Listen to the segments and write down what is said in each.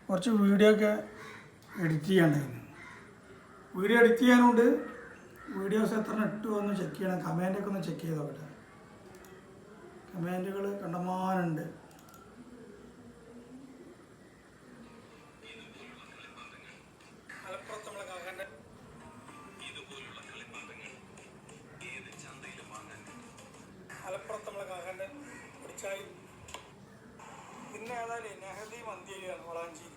കുറച്ച് വീഡിയോ ഒക്കെ edit ചെയ്യാണ്ടായിരുന്നു. Video edit ചെയ്യാനുണ്ട്. വീഡിയോസ് എത്ര ഇട്ടു ഒന്ന് ചെക്ക് ചെയ്യണം. കമൻറ്റൊക്കെ ഒന്ന് ചെക്ക് ചെയ്ത് നോക്കട്ടെ. കമൻറ്റുകൾ കണ്ടമാനുണ്ട്. മലപ്പുറത്തുള്ള കാക്കൻ്റെ പൊടിച്ചായി. പിന്നെ ഏതായാലും നെഹദി മന്തിയാണ് വളാഞ്ചേരി.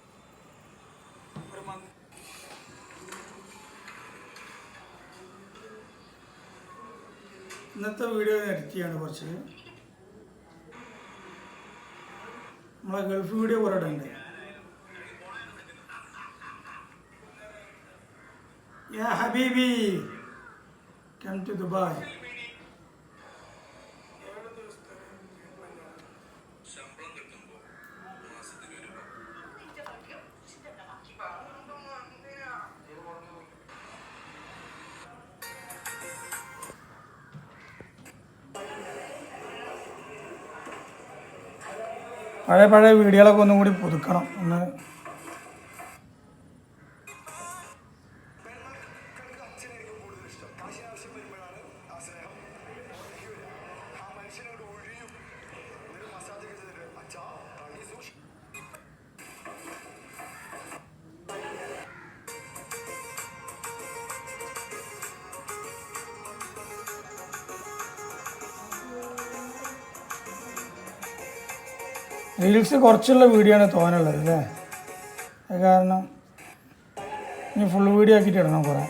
ഒരു മന്തി ഇന്നത്തെ വീഡിയോ എഡിറ്റ് ചെയ്യാണ്. കുറച്ച് നമ്മളെ ഗൾഫ് വീഡിയോ കുറേ ഉണ്ട്. യാ ഹബീബി കം ടു ദുബായ്. പഴയ വീഡിയോകളൊക്കെ ഒന്നും കൂടി പുതുക്കണം. ഒന്ന് റീൽസ് കുറച്ചുള്ള വീഡിയോ ആണ് തോന്നുള്ളത് അല്ലേ. അത് കാരണം ഇനി ഫുൾ വീഡിയോ ആക്കിയിട്ട് ഇടണം കുറേ.